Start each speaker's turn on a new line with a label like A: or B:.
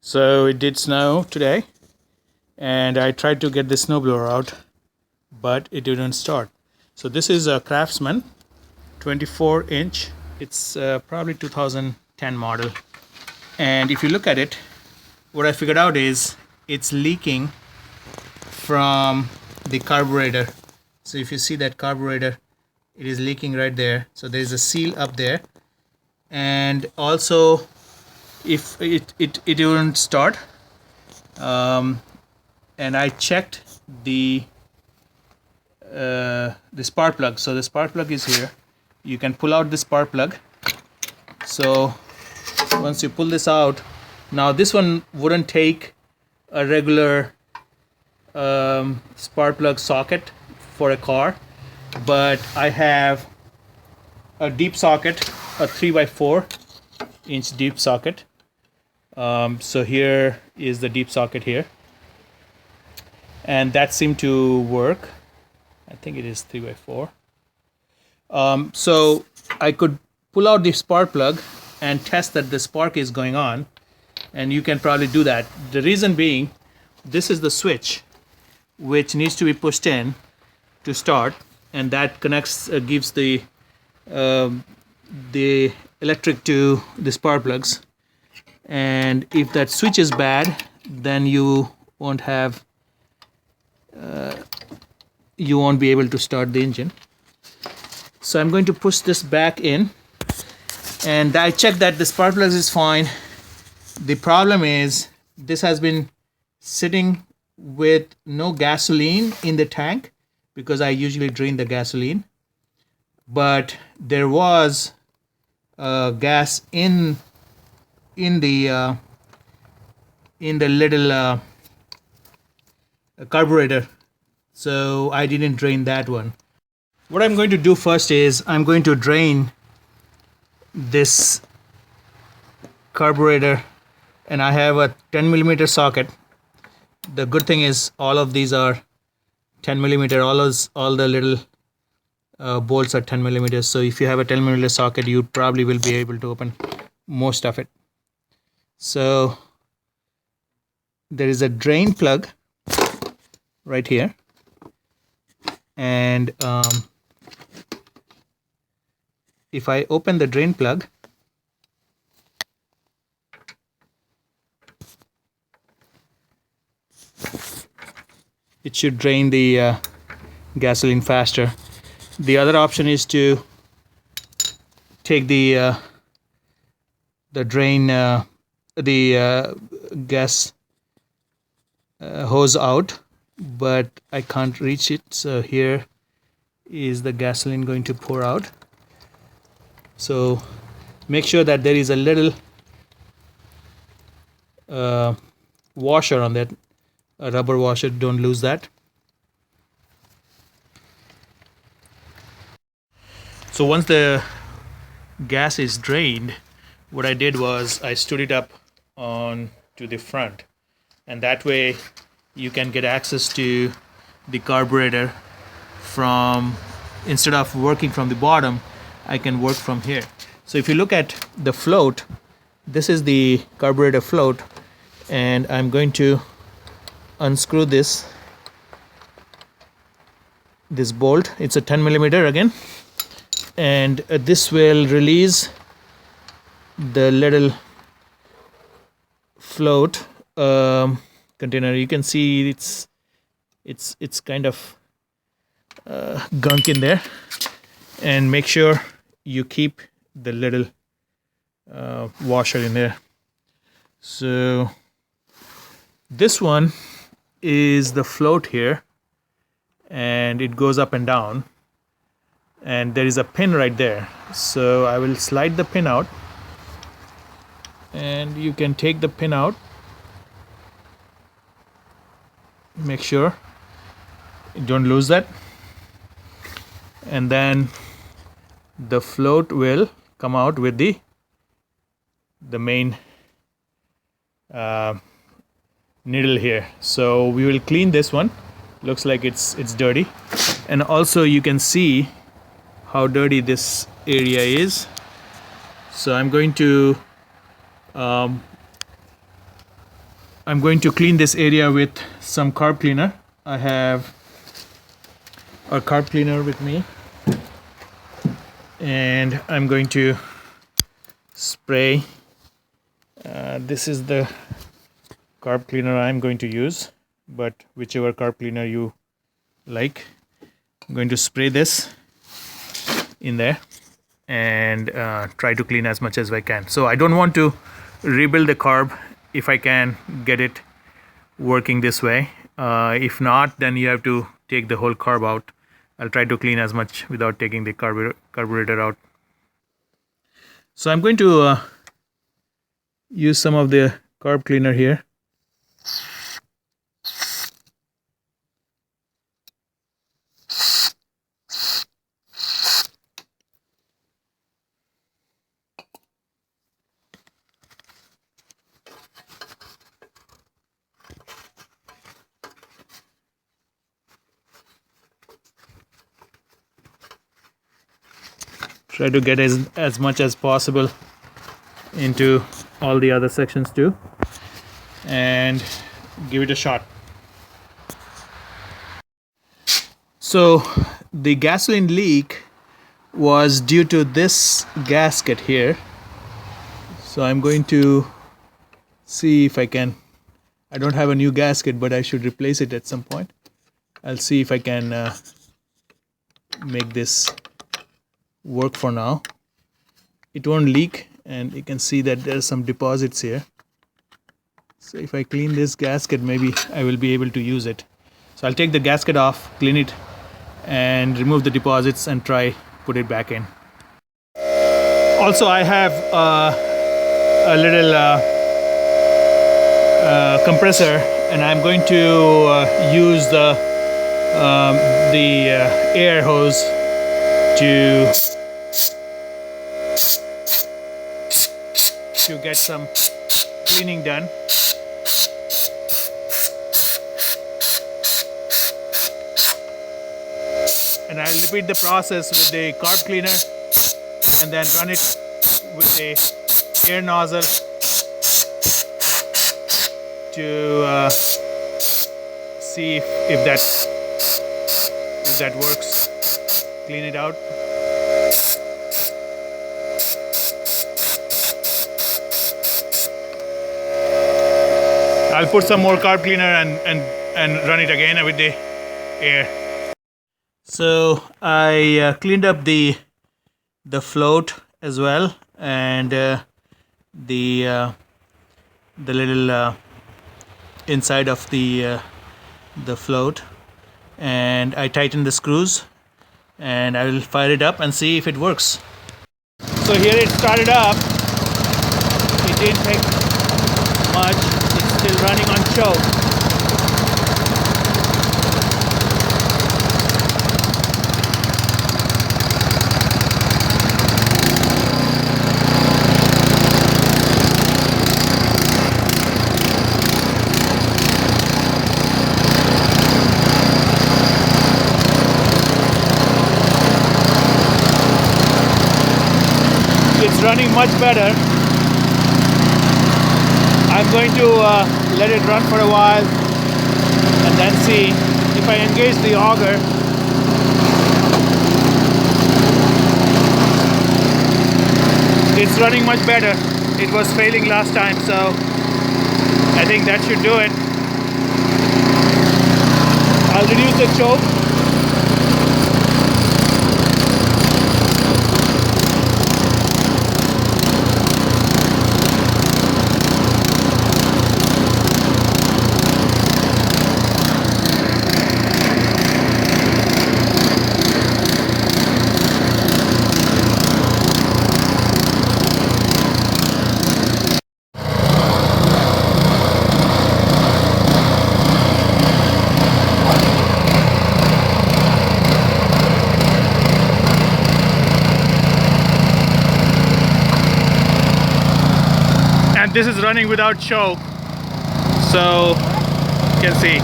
A: So it did snow today, and I tried to get the snowblower out, but it didn't start. So this is a Craftsman 24-inch. It's probably 2010 model. And if you look at it, what I figured out is it's leaking from the carburetor. So if you see that carburetor, it is leaking right there. So there is a seal up there. And also, if it wouldn't start, and I checked the spark plug. So the spark plug is here. You can pull out the spark plug. So once you pull this out, now this one wouldn't take a regular spark plug socket for a car, but I have a deep socket, a 3x4-inch deep socket. So here is the deep socket here, and that seemed to work. I think it is 3x4. So I could pull out the spark plug and test that the spark is going on, and you can probably do that. The reason being, this is the switch which needs to be pushed in to start, and that connects, gives the electric to the spark plugs. And if that switch is bad, then you won't be able to start the engine. So I'm going to push this back in, and I checked that the spark plug is fine. The problem is this has been sitting with no gasoline in the tank, because I usually drain the gasoline, but there was gas in the little carburetor, so I didn't drain that one. What I'm going to do first is I'm going to drain this carburetor, and I have a 10mm socket. The good thing is all of these are 10mm. All the little bolts are 10mm. So if you have a 10mm socket, you probably will be able to open most of it. So there is a drain plug right here, and if I open the drain plug, it should drain the gasoline faster. The other option is to take the drain, the gas hose out, but I can't reach it. So here is the gasoline going to pour out. So make sure that there is a little washer on that, a rubber washer. Don't lose that. So once the gas is drained, what I did was I stood it up on to the front, and that way you can get access to the carburetor from, instead of working from the bottom, I can work from here. So if you look at the float, this is the carburetor float, and I'm going to unscrew this bolt. It's a 10mm again, and this will release the little float container. You can see it's kind of gunk in there, and make sure you keep the little washer in there. So this one is the float here, and it goes up and down, and there is a pin right there. So I will slide the pin out, and you can take the pin out. Make sure you don't lose that, and then the float will come out with the main needle here. So we will clean this one. Looks like it's dirty, and also you can see how dirty this area is. So I'm going to I'm going to clean this area with some carb cleaner. I have a carb cleaner with me, and I'm going to spray. This is the carb cleaner I'm going to use, but whichever carb cleaner you like. I'm going to spray this in there and try to clean as much as I can. So I don't want to rebuild the carb if I can get it working this way. If not, then you have to take the whole carb out. I'll try to clean as much without taking the carburetor out. So I'm going to use some of the carb cleaner here. Try to get as much as possible into all the other sections too, and give it a shot. So the gasoline leak was due to this gasket here. So I'm going to see if I can. I don't have a new gasket, but I should replace it at some point. I'll see if I can make this work for now. It won't leak, and you can see that there's some deposits here. So if I clean this gasket, maybe I will be able to use it. So I'll take the gasket off, clean it, and remove the deposits and try put it back in. Also, I have a little compressor, and I'm going to use the air hose to get some cleaning done. And I'll repeat the process with the carb cleaner and then run it with the air nozzle to see if that works. Clean it out. I'll put some more carb cleaner and run it again with the air. So I cleaned up the float as well, and the little inside of the float, and I tightened the screws, and I will fire it up and see if it works. So here it started up. It didn't take much. It's still running on choke. It's running much better. I'm going to let it run for a while and then see if I engage the auger. It's running much better. It was failing last time, so I think that should do it. I'll reduce the choke. This is running without choke, so you can see